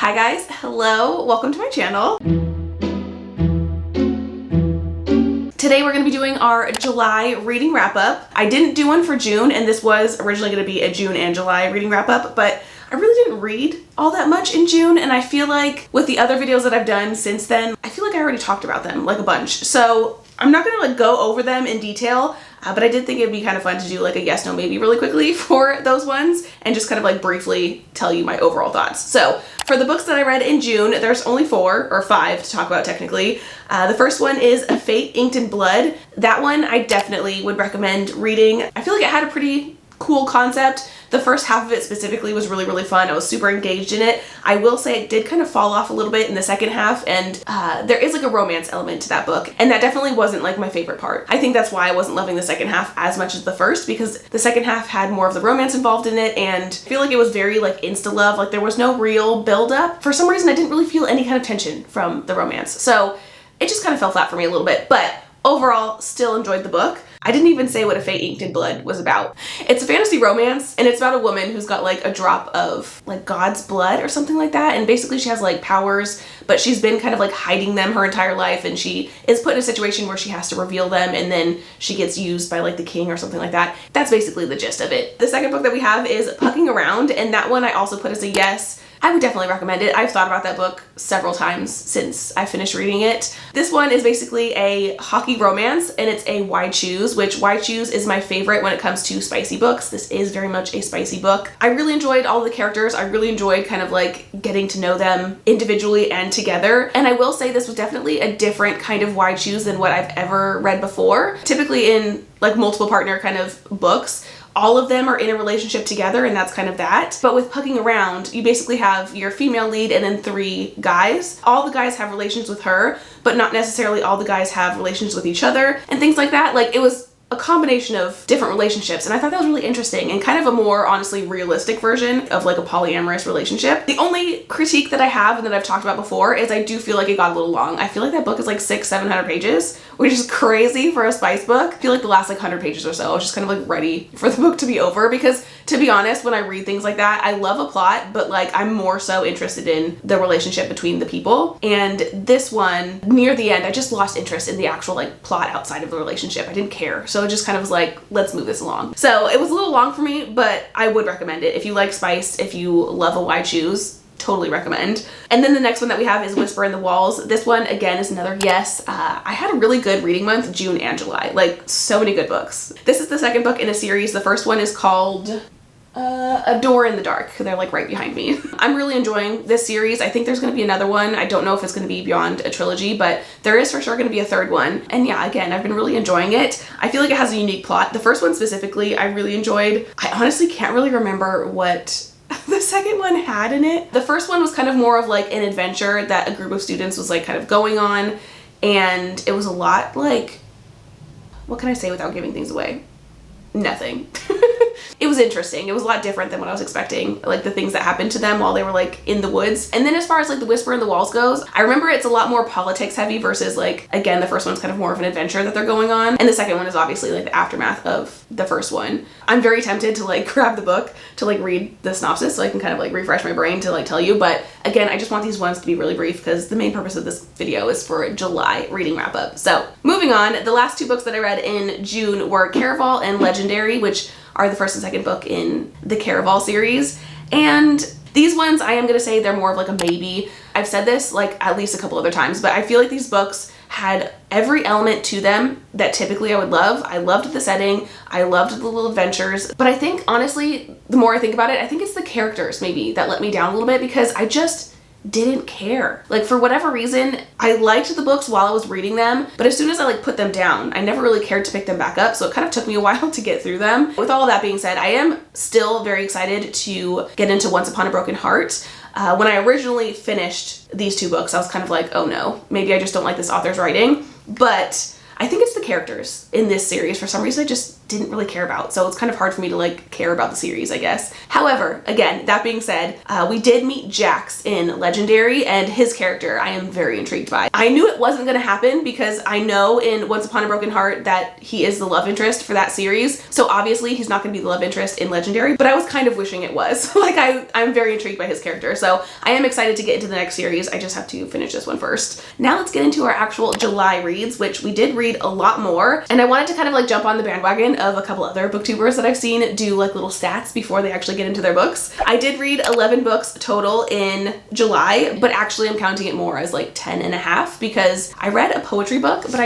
Hi guys, hello, welcome to my channel. Today we're going to be doing our July reading wrap up. I didn't do one for June, and this was originally going to be a June and July reading wrap up, but I really didn't read all that much in June, and I feel like with the other videos that I've done since then, I feel like I already talked about them like a bunch. So I'm not going to like go over them in detail, but I did think it'd be kind of fun to do like a yes, no, maybe really quickly for those ones and just kind of like briefly tell you my overall thoughts. So for the books that I read in June, there's only 4 or 5 to talk about technically. The first one is A Fate Inked in Blood. That one I definitely would recommend reading. I feel like it had a pretty cool concept. The first half of it specifically was really fun. I was super engaged in it. I will say it did kind of fall off a little bit in the second half, and there is like a romance element to that book, and that definitely wasn't like my favorite part. I think that's why I wasn't loving the second half as much as the first, because the second half had more of the romance involved in it, and I feel like it was very like insta love. Like there was no real build up. For some reason I didn't really feel any kind of tension from the romance, so it just kind of fell flat for me a little bit, but overall still enjoyed the book. I didn't even say what A Fate Inked in Blood was about. It's a fantasy romance, and it's about a woman who's got like a drop of like God's blood or something like that, and basically she has like powers, but she's been kind of like hiding them her entire life, and she is put in a situation where she has to reveal them, and then she gets used by like the king or something like that. That's basically the gist of it. The second book that we have is Pucking Around, and that one I also put as a yes. I would definitely recommend it. I've thought about that book several times since I finished reading it. This one is basically a hockey romance, and it's a Why Choose, which Why Choose is my favorite when it comes to spicy books. This is very much a spicy book. I really enjoyed all the characters. I really enjoyed kind of like getting to know them individually and together. And I will say this was definitely a different kind of Why Choose than what I've ever read before. Typically in like multiple partner kind of books, all of them are in a relationship together, and that's kind of that. But with Pucking Around, you basically have your female lead and then 3 guys. All the guys have relations with her, but not necessarily all the guys have relations with each other and things like that. Like it was a combination of different relationships, and I thought that was really interesting and kind of a more honestly realistic version of like a polyamorous relationship. The only critique that I have and that I've talked about before is I do feel like it got a little long. I feel like that book is like 600-700 pages, which is crazy for a spice book. I feel like the last like 100 pages or so I was just kind of like ready for the book to be over, because to be honest, when I read things like that, I love a plot, but like I'm more so interested in the relationship between the people. And this one, near the end, I just lost interest in the actual like plot outside of the relationship. I didn't care. So it just kind of was like, let's move this along. So it was a little long for me, but I would recommend it. If you like spice, if you love a Why Choose, totally recommend. And then the next one that we have is Whisper in the Walls. This one again is another yes. I had a really good reading month, June and July, like so many good books. This is the second book in a series. The first one is called A Door in the Dark. They're like right behind me. I'm really enjoying this series. I think there's going to be another one. I don't know if it's going to be beyond a trilogy, but there is for sure going to be a third one. And yeah, again, I've been really enjoying it. I feel like it has a unique plot. The first one specifically, I really enjoyed. I honestly can't really remember what the second one had in it. The first one was kind of more of like an adventure that a group of students was like kind of going on, and it was a lot like, what can I say without giving things away? Nothing. It was interesting. It was a lot different than what I was expecting, like the things that happened to them while they were like in the woods. And then as far as like the Whisper in the Walls goes, I remember it's a lot more politics heavy versus like, again, the first one's kind of more of an adventure that they're going on, and the second one is obviously like the aftermath of the first one. I'm very tempted to like grab the book to like read the synopsis so I can kind of like refresh my brain to like tell you, but again, I just want these ones to be really brief because the main purpose of this video is for July reading wrap up. So moving on, the last 2 books that I read in June were Caraval and Legendary, which are the first and second book in the Caraval series. And these ones, I am going to say they're more of like a maybe. I've said this like at least a couple other times, but I feel like these books had every element to them that typically I would love. I loved the setting. I loved the little adventures. But I think honestly, the more I think about it, I think it's the characters maybe that let me down a little bit, because I just didn't care. Like for whatever reason, I liked the books while I was reading them, but as soon as I like put them down, I never really cared to pick them back up, so it kind of took me a while to get through them. With all of that being said, I am still very excited to get into Once Upon a Broken Heart. When I originally finished these 2 books, I was kind of like, oh no, maybe I just don't like this author's writing, but I think it's the characters in this series. For some reason, I just didn't really care about. So it's kind of hard for me to like care about the series, I guess. However, again, that being said, we did meet Jax in Legendary, and his character I am very intrigued by. I knew it wasn't going to happen because I know in Once Upon a Broken Heart that he is the love interest for that series. So obviously he's not going to be the love interest in Legendary, but I was kind of wishing it was. Like I'm very intrigued by his character. So I am excited to get into the next series. I just have to finish this one first. Now let's get into our actual July reads, which we did read a lot more. And I wanted to kind of like jump on the bandwagon of a couple other booktubers that I've seen do like little stats before they actually get into their books. I did read 11 books total in July, but actually I'm counting it more as like 10 and a half because I read a poetry book, but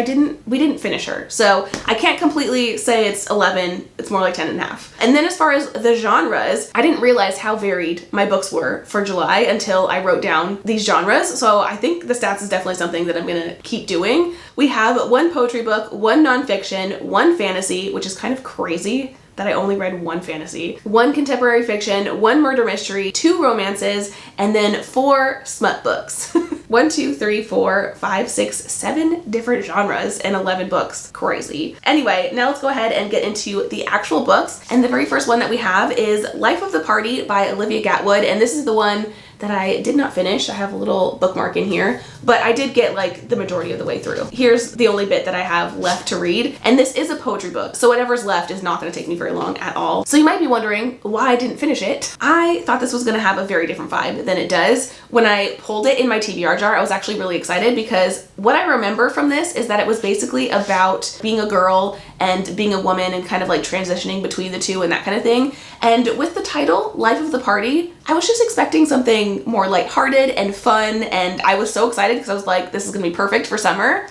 we didn't finish her. So I can't completely say it's 11, it's more like 10 and a half. And then as far as the genres, I didn't realize how varied my books were for July until I wrote down these genres. So I think the stats is definitely something that I'm gonna keep doing. We have one poetry book, one nonfiction, one fantasy, which is kind of crazy that I only read one fantasy, one contemporary fiction, one murder mystery, 2 romances, and then 4 smut books. 1, 2, 3, 4, 5, 6, 7 different genres and 11 books. Crazy. Anyway, now let's go ahead and get into the actual books. And the very first one that we have is Life of the Party by Olivia Gatwood, and this is the one that I did not finish. I have a little bookmark in here, but I did get like the majority of the way through. Here's the only bit that I have left to read, and this is a poetry book, so whatever's left is not going to take me very long at all. So you might be wondering why I didn't finish it. I thought this was going to have a very different vibe than it does. When I pulled it in my TBR jar, I was actually really excited because what I remember from this is that it was basically about being a girl and being a woman and kind of like transitioning between the two and that kind of thing. And with the title, Life of the Party, I was just expecting something more lighthearted and fun, and I was so excited because I was like, this is gonna be perfect for summer.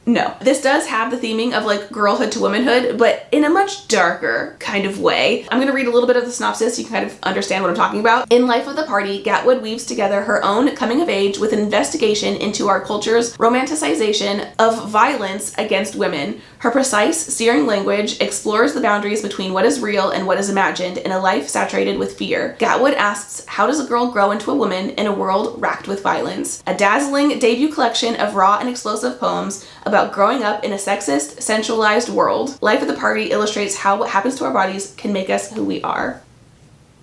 No, this does have the theming of like girlhood to womanhood, but in a much darker kind of way. I'm gonna read a little bit of the synopsis so you can kind of understand what I'm talking about. In Life of the Party, Gatwood weaves together her own coming of age with an investigation into our culture's romanticization of violence against women. Her precise, searing language explores the boundaries between what is real and what is imagined in a life saturated with fear. Gatwood asks, how does a girl grow into a woman in a world racked with violence? A dazzling debut collection of raw and explosive poems about growing up in a sexist, sensualized world. Life of the Party illustrates how what happens to our bodies can make us who we are.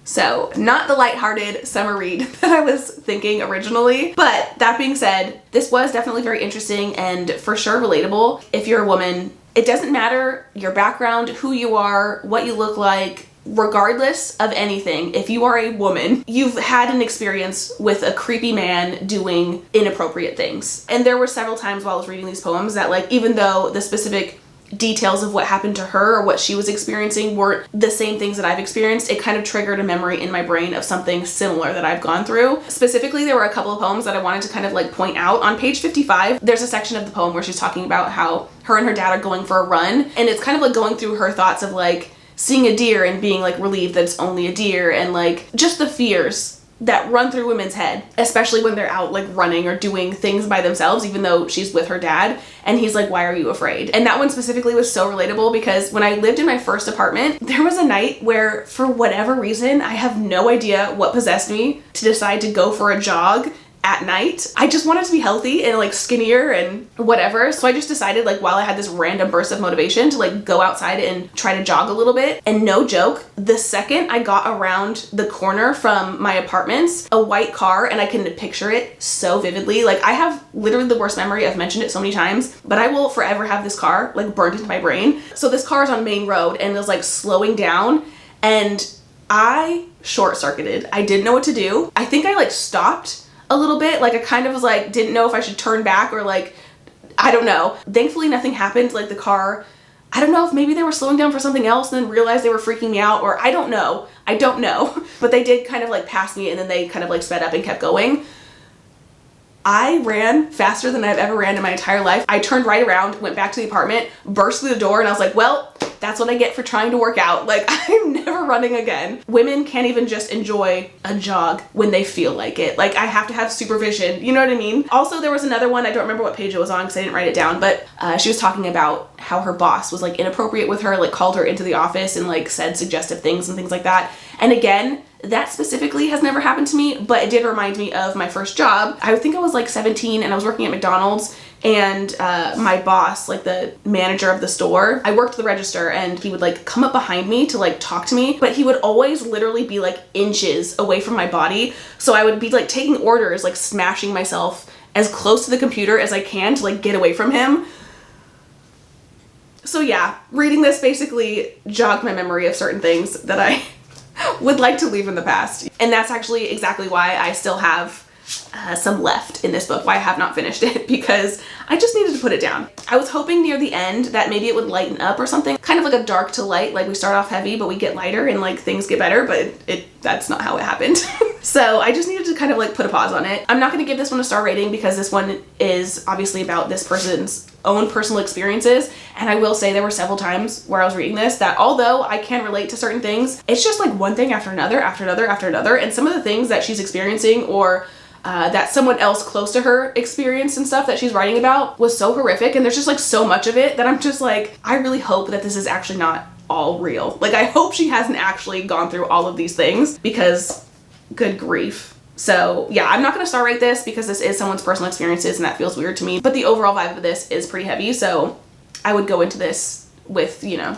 So, not the lighthearted summer read that I was thinking originally, but that being said, this was definitely very interesting and for sure relatable. If you're a woman, it doesn't matter your background, who you are, what you look like, regardless of anything, if you are a woman, you've had an experience with a creepy man doing inappropriate things. And there were several times while I was reading these poems that like, even though the specific details of what happened to her or what she was experiencing weren't the same things that I've experienced, it kind of triggered a memory in my brain of something similar that I've gone through. Specifically, there were a couple of poems that I wanted to kind of like point out. On page 55, there's a section of the poem where she's talking about how her and her dad are going for a run, and it's kind of like going through her thoughts of like seeing a deer and being like relieved that it's only a deer, and like just the fears that run through women's head, especially when they're out like running or doing things by themselves, even though she's with her dad. And he's like, why are you afraid? And that one specifically was so relatable because when I lived in my first apartment, there was a night where for whatever reason, I have no idea what possessed me to decide to go for a jog at night. I just wanted to be healthy and like skinnier and whatever. So I just decided like while I had this random burst of motivation to like go outside and try to jog a little bit. And no joke, the second I got around the corner from my apartments, a white car, and I can picture it so vividly. Like I have literally the worst memory. I've mentioned it so many times, but I will forever have this car like burned into my brain. So this car is on Main Road and it was like slowing down and I short-circuited. I didn't know what to do. I think I like stopped a little bit, like I kind of was like didn't know if I should turn back or like I don't know. Thankfully nothing happened. Like the car, I don't know if maybe they were slowing down for something else and then realized they were freaking me out, or I don't know but they did kind of like pass me and then they kind of like sped up and kept going. I ran faster than I've ever ran in my entire life. I turned right around, went back to the apartment, burst through the door, and I was like, well, that's what I get for trying to work out. Like, I'm never running again. Women can't even just enjoy a jog when they feel like it. Like, I have to have supervision. You know what I mean? Also, there was another one. I don't remember what page it was on because I didn't write it down, but she was talking about how her boss was like inappropriate with her, like called her into the office and like said suggestive things and things like that. And again, that specifically has never happened to me, but it did remind me of my first job. I think I was like 17 and I was working at McDonald's, and my boss, like the manager of the store, I worked the register, and he would like come up behind me to like talk to me, but he would always literally be like inches away from my body. So I would be like taking orders, like smashing myself as close to the computer as I can to like get away from him. So yeah, reading this basically jogged my memory of certain things that I would like to leave in the past. And that's actually exactly why I still have some left in this book, why I have not finished it, because I just needed to put it down. I was hoping near the end that maybe it would lighten up or something, kind of like a dark to light, like we start off heavy but we get lighter and like things get better, but that's not how it happened. So I just needed to kind of like put a pause on it. I'm not going to give this one a star rating because this one is obviously about this person's own personal experiences, and I will say there were several times where I was reading this that although I can relate to certain things, it's just like one thing after another after another after another, and some of the things that she's experiencing or that someone else close to her experienced and stuff that she's writing about was so horrific, and there's just like so much of it that I'm just like, I really hope that this is actually not all real. Like I hope she hasn't actually gone through all of these things, because good grief. So yeah, I'm not gonna star rate this because this is someone's personal experiences and that feels weird to me, but the overall vibe of this is pretty heavy, so I would go into this with, you know,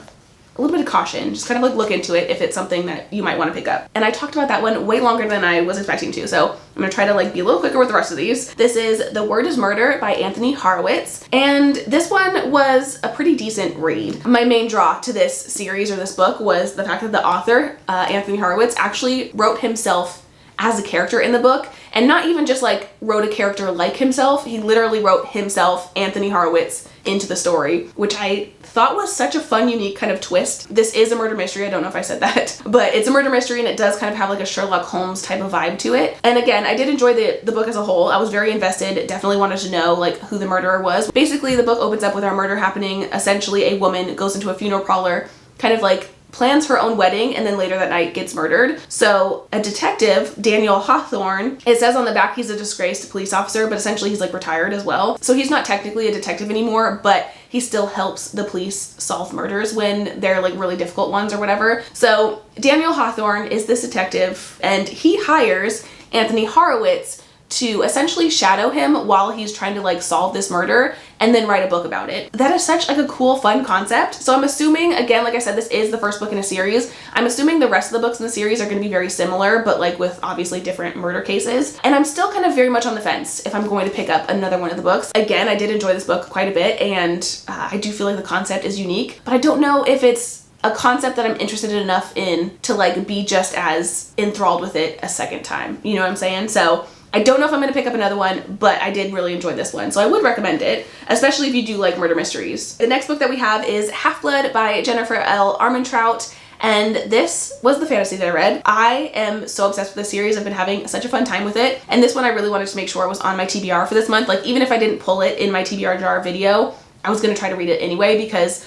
a little bit of caution. Just kind of like look into it if it's something that you might want to pick up. And I talked about that one way longer than I was expecting to, so I'm gonna try to like be a little quicker with the rest of these. This is The Word is Murder by Anthony Horowitz, and this one was a pretty decent read. My main draw to this series or this book was the fact that the author, Anthony Horowitz, actually wrote himself as a character in the book, and not even just like wrote a character like himself, he literally wrote himself, Anthony Horowitz, into the story, which I thought was such a fun, unique kind of twist. This is a murder mystery, I don't know if I said that, but it's a murder mystery and it does kind of have like a Sherlock Holmes type of vibe to it. And again, I did enjoy the book as a whole. I was very invested, definitely wanted to know like who the murderer was. Basically, the book opens up with our murder happening. Essentially, a woman goes into a funeral parlor, kind of like plans her own wedding, and then later that night gets murdered. So a detective, Daniel Hawthorne, it says on the back he's a disgraced police officer, but essentially he's like retired as well. So he's not technically a detective anymore, but he still helps the police solve murders when they're like really difficult ones or whatever. So Daniel Hawthorne is this detective, and he hires Anthony Horowitz to essentially shadow him while he's trying to like solve this murder and then write a book about it. That is such like a cool, fun concept. So I'm assuming, again, like I said, this is the first book in a series. I'm assuming the rest of the books in the series are going to be very similar, but like with obviously different murder cases. And I'm still kind of very much on the fence if I'm going to pick up another one of the books. Again, I did enjoy this book quite a bit, and I do feel like the concept is unique, but I don't know if it's a concept that I'm interested enough in to like be just as enthralled with it a second time. You know what I'm saying? So I don't know if I'm going to pick up another one, but I did really enjoy this one, so I would recommend it, especially if you do like murder mysteries. The next book that we have is Half-Blood by Jennifer L. Armentrout, and this was the fantasy that I read. I am so obsessed with this series. I've been having such a fun time with it, and this one I really wanted to make sure was on my TBR for this month. Like even if I didn't pull it in my TBR jar video, I was going to try to read it anyway, because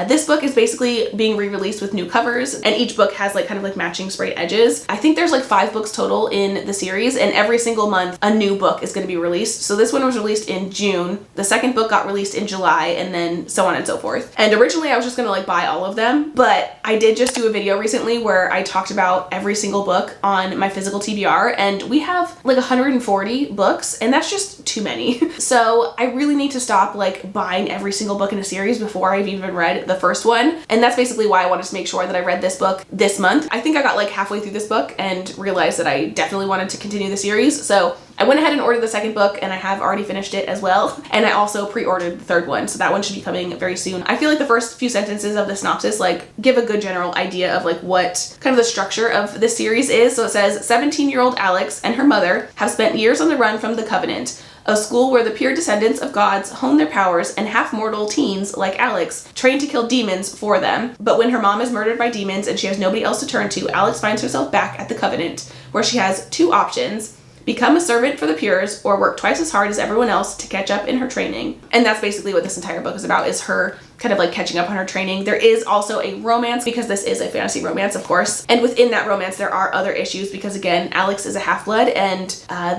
this book is basically being re-released with new covers, and each book has like kind of like matching sprayed edges. I think there's like 5 books total in the series, and every single month a new book is going to be released. So this one was released in June, the second book got released in July, and then so on and so forth. And originally I was just going to like buy all of them, but I did just do a video recently where I talked about every single book on my physical TBR, and we have like 140 books, and that's just too many. So I really need to stop like buying every single book in a series before I've even read the first one, and that's basically why I wanted to make sure that I read this book this month. I think I got like halfway through this book and realized that I definitely wanted to continue the series, so I went ahead and ordered the second book, and I have already finished it as well, and I also pre-ordered the third one, so that one should be coming very soon. I feel like the first few sentences of the synopsis like give a good general idea of like what kind of the structure of this series is. So it says 17-year-old Alex and her mother have spent years on the run from the Covenant, a school where the pure descendants of gods hone their powers, and half-mortal teens like Alex train to kill demons for them. But when her mom is murdered by demons and she has nobody else to turn to, Alex finds herself back at the Covenant, where she has 2 options: become a servant for the Pures or work twice as hard as everyone else to catch up in her training. And that's basically what this entire book is about, is her kind of like catching up on her training. There is also a romance, because this is a fantasy romance, of course. And within that romance, there are other issues, because again, Alex is a half-blood, and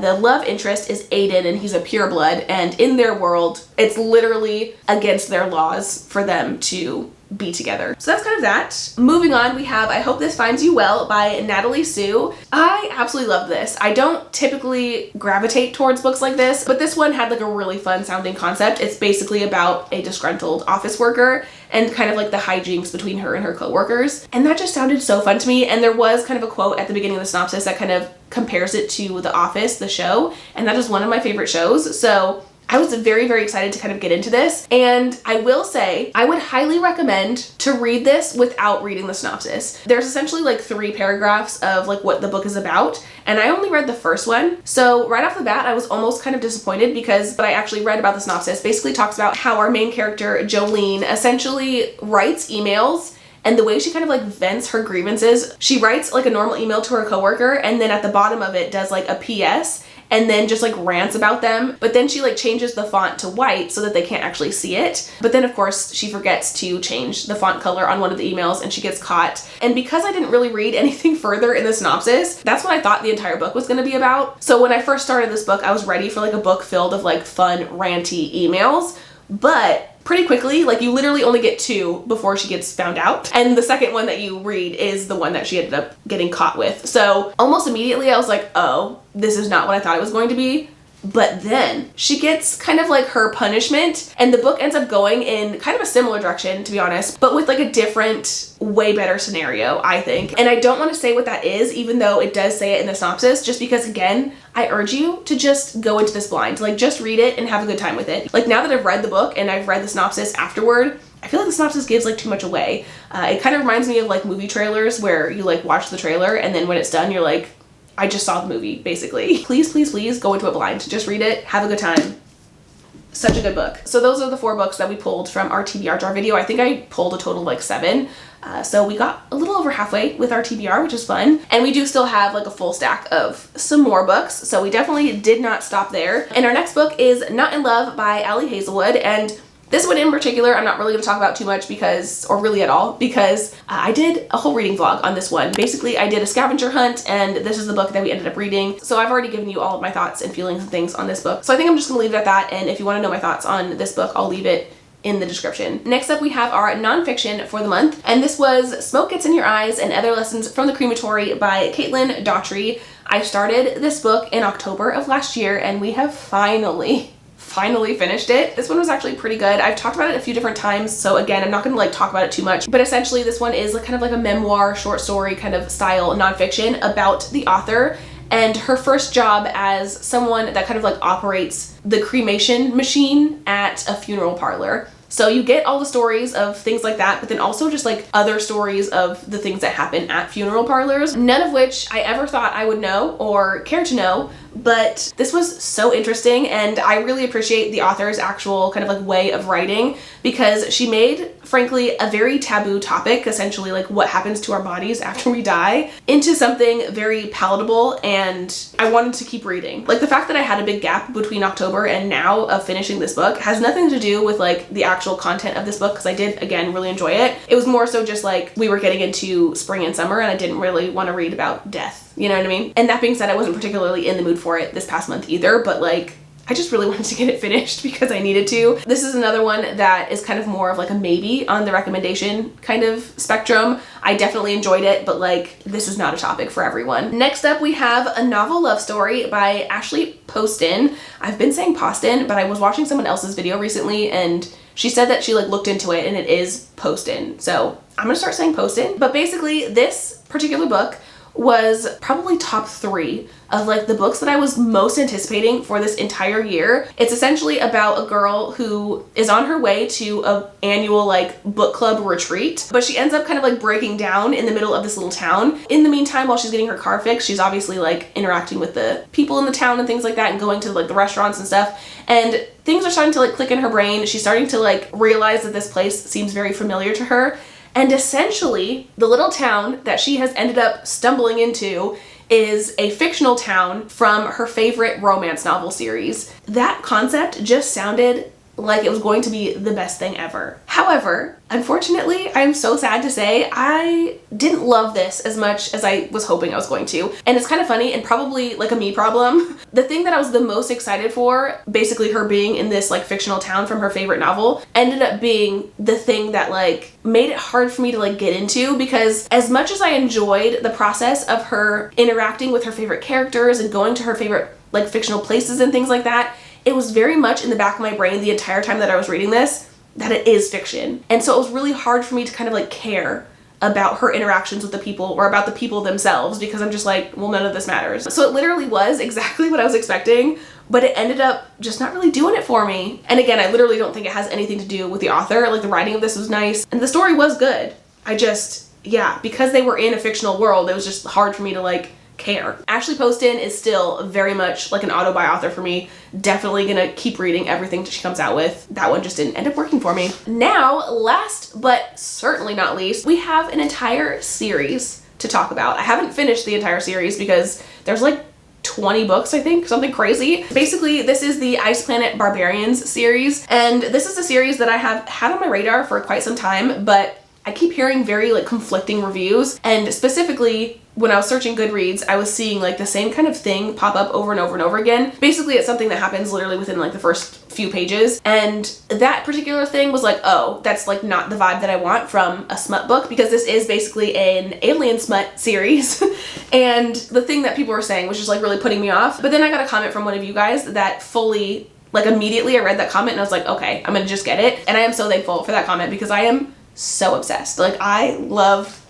the love interest is Aiden, and he's a pureblood. And in their world, it's literally against their laws for them to be together. So that's kind of that. Moving on, we have I Hope This Finds You Well by Natalie Sue. I absolutely love this. I don't typically gravitate towards books like this, but this one had like a really fun sounding concept. It's basically about a disgruntled office worker and kind of like the hijinks between her and her coworkers. And that just sounded so fun to me. And there was kind of a quote at the beginning of the synopsis that kind of compares it to The Office, the show. And that is one of my favorite shows. So I was very, very excited to kind of get into this. And I will say, I would highly recommend to read this without reading the synopsis. There's essentially like 3 paragraphs of like what the book is about. And I only read the first one. So right off the bat, I was almost kind of disappointed because what I actually read about the synopsis basically talks about how our main character, Jolene, essentially writes emails. And the way she kind of like vents her grievances, she writes like a normal email to her coworker and then at the bottom of it does like a PS and then just like rants about them. But then she like changes the font to white so that they can't actually see it. But then of course she forgets to change the font color on one of the emails and she gets caught. And because I didn't really read anything further in the synopsis, that's what I thought the entire book was going to be about. So when I first started this book, I was ready for like a book filled of like fun, ranty emails. But pretty quickly, like you literally only get 2 before she gets found out. And the second one that you read is the one that she ended up getting caught with. So almost immediately I was like, oh, this is not what I thought it was going to be. But then she gets kind of like her punishment and the book ends up going in kind of a similar direction, to be honest, but with like a different, way better scenario, I think. And I don't want to say what that is, even though it does say it in the synopsis, just because again, I urge you to just go into this blind, like just read it and have a good time with it. Like now that I've read the book and I've read the synopsis afterward, I feel like the synopsis gives like too much away. It kind of reminds me of like movie trailers where you like watch the trailer and then when it's done, you're like, I just saw the movie, basically. Please, please, please go into it blind. Just read it, have a good time. Such a good book. So those are the 4 books that we pulled from our TBR jar video. I think I pulled a total of like 7. So we got a little over halfway with our TBR, which is fun. And we do still have like a full stack of some more books. So we definitely did not stop there. And our next book is Not in Love by Allie Hazelwood. And this one in particular, I'm not really going to talk about too much because, or really at all, because I did a whole reading vlog on this one. Basically, I did a scavenger hunt and this is the book that we ended up reading. So I've already given you all of my thoughts and feelings and things on this book. So I think I'm just going to leave it at that. And if you want to know my thoughts on this book, I'll leave it in the description. Next up, we have our nonfiction for the month. And this was Smoke Gets in Your Eyes and Other Lessons from the Crematory by Caitlin Daughtry. I started this book in October of last year and we have finally finished it. This one was actually pretty good. I've talked about it a few different times, so again, I'm not gonna like talk about it too much, but essentially this one is like kind of like a memoir, short story kind of style nonfiction about the author and her first job as someone that kind of like operates the cremation machine at a funeral parlor. So you get all the stories of things like that, but then also just like other stories of the things that happen at funeral parlors, none of which I ever thought I would know or care to know. But this was so interesting and I really appreciate the author's actual kind of like way of writing because she made, frankly, a very taboo topic, essentially like what happens to our bodies after we die, into something very palatable, and I wanted to keep reading. Like the fact that I had a big gap between October and now of finishing this book has nothing to do with like the actual content of this book because I did, again, really enjoy it. It was more so just like we were getting into spring and summer and I didn't really want to read about death. You know what I mean? And that being said, I wasn't particularly in the mood for it this past month either, but like I just really wanted to get it finished because I needed to. This is another one that is kind of more of like a maybe on the recommendation kind of spectrum. I definitely enjoyed it, but like this is not a topic for everyone. Next up, we have A Novel Love Story by Ashley Poston. I've been saying Poston, but I was watching someone else's video recently and she said that she like looked into it and it is Poston. So I'm gonna start saying Poston. But basically this particular book was probably top 3 of like the books that I was most anticipating for this entire year. It's essentially about a girl who is on her way to a annual like book club retreat, but she ends up kind of like breaking down in the middle of this little town. In the meantime, while she's getting her car fixed, she's obviously like interacting with the people in the town and things like that and going to like the restaurants and stuff. And things are starting to like click in her brain. She's starting to like realize that this place seems very familiar to her. And essentially, the little town that she has ended up stumbling into is a fictional town from her favorite romance novel series. That concept just sounded like it was going to be the best thing ever. However, unfortunately, I'm so sad to say I didn't love this as much as I was hoping I was going to. And it's kind of funny and probably like a me problem. The thing that I was the most excited for, basically her being in this like fictional town from her favorite novel, ended up being the thing that like made it hard for me to like get into, because as much as I enjoyed the process of her interacting with her favorite characters and going to her favorite like fictional places and things like that, it was very much in the back of my brain the entire time that I was reading this that it is fiction. And so it was really hard for me to kind of like care about her interactions with the people or about the people themselves, because I'm just like, well, none of this matters. So it literally was exactly what I was expecting, but it ended up just not really doing it for me. And again, I literally don't think it has anything to do with the author. Like the writing of this was nice and the story was good. I just, yeah, because they were in a fictional world, it was just hard for me to like care. Ashley Poston is still very much like an auto-buy author for me. Definitely gonna keep reading everything she comes out with. That one just didn't end up working for me. Now, last but certainly not least, we have an entire series to talk about. I haven't finished the entire series because there's like 20 books, I think, something crazy. Basically, this is the Ice Planet Barbarians series, and this is a series that I have had on my radar for quite some time, but I keep hearing very like conflicting reviews, and specifically when I was searching Goodreads, I was seeing like the same kind of thing pop up over and over and over again. Basically, it's something that happens literally within like the first few pages, and that particular thing was like, oh, that's like not the vibe that I want from a smut book, because this is basically an alien smut series. And the thing that people were saying was just like really putting me off. But then I got a comment from one of you guys that fully, like immediately I read that comment and I was like, okay, I'm gonna just get it. And I am so thankful for that comment because I am so obsessed. Like I love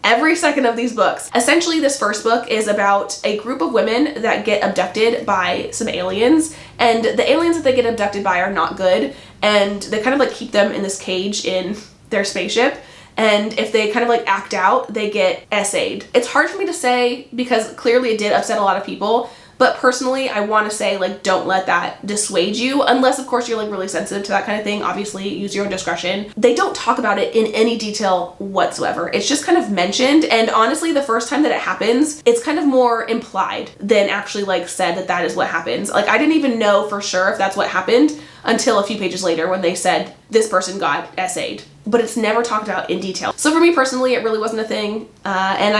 every second of these books. Essentially, this first book is about a group of women that get abducted by some aliens, and the aliens that they get abducted by are not good, and they kind of like keep them in this cage in their spaceship, and if they kind of like act out, they get essayed. It's hard for me to say because clearly it did upset a lot of people, but personally, I want to say, like, don't let that dissuade you, unless, of course, you're, like, really sensitive to that kind of thing. Obviously, use your own discretion. They don't talk about it in any detail whatsoever. It's just kind of mentioned, and honestly, the first time that it happens, it's kind of more implied than actually, like, said that that is what happens. Like, I didn't even know for sure if that's what happened until a few pages later when they said this person got essayed. But it's never talked about in detail. So for me personally, it really wasn't a thing. And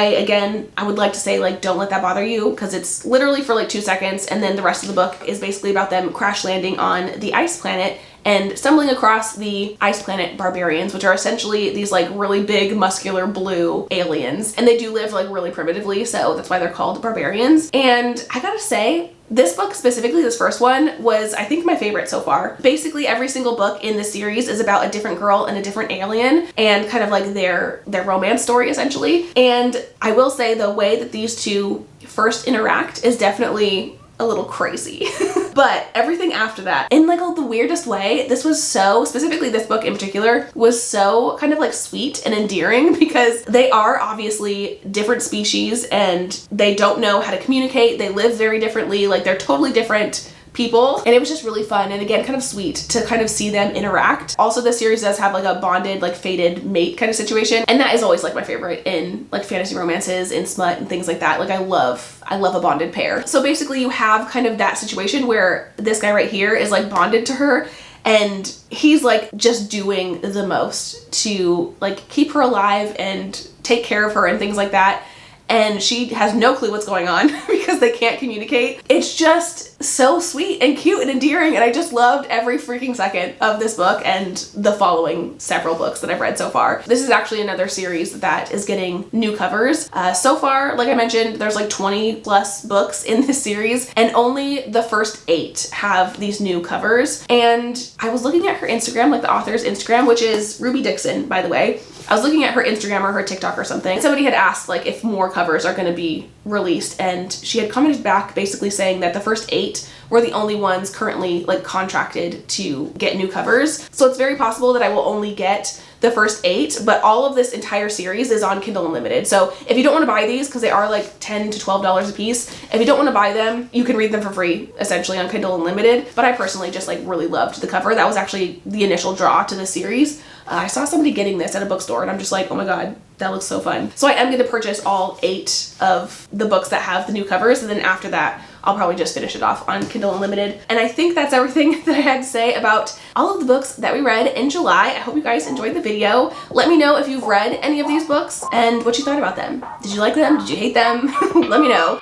I would like to say, like, don't let that bother you, because it's literally for like 2 seconds, and then the rest of the book is basically about them crash landing on the ice planet and stumbling across the Ice Planet Barbarians, which are essentially these like really big, muscular blue aliens. And they do live like really primitively, so that's why they're called barbarians. And I gotta say, this book specifically, this first one, was I think my favorite so far. Basically every single book in this series is about a different girl and a different alien and kind of like their romance story essentially. And I will say the way that these two first interact is definitely a little crazy. But everything after that, in like the weirdest way, this was so, specifically this book in particular, was so kind of like sweet and endearing, because they are obviously different species and they don't know how to communicate. They live very differently, like they're totally different people, and it was just really fun and again kind of sweet to kind of see them interact. Also, this series does have like a bonded, like fated mate kind of situation, and that is always like my favorite in like fantasy romances, in smut and things like that. Like I love a bonded pair. So basically you have kind of that situation where this guy right here is like bonded to her, and he's like just doing the most to like keep her alive and take care of her and things like that. And she has no clue what's going on because they can't communicate. It's just so sweet and cute and endearing, and I just loved every freaking second of this book and the following several books that I've read so far. This is actually another series that is getting new covers. So far, like I mentioned, there's like 20 plus books in this series, and only the first 8 have these new covers. And I was looking at her Instagram, like the author's Instagram, which is Ruby Dixon, by the way. I was looking at her Instagram or her TikTok or something. Somebody had asked like if more covers are going to be released, and she had commented back basically saying that the first 8 were the only ones currently like contracted to get new covers. So it's very possible that I will only get the first 8, but all of this entire series is on Kindle Unlimited. So if you don't want to buy these, because they are like $10 to $12 a piece, if you don't want to buy them, you can read them for free essentially on Kindle Unlimited. But I personally just like really loved the cover. That was actually the initial draw to this series. I saw somebody getting this at a bookstore and I'm just like, oh my god, that looks so fun. So I am going to purchase all 8 of the books that have the new covers, and then after that I'll probably just finish it off on Kindle Unlimited. And I think that's everything that I had to say about all of the books that we read in July. I hope you guys enjoyed the video. Let me know if you've read any of these books and what you thought about them. Did you like them? Did you hate them? Let me know.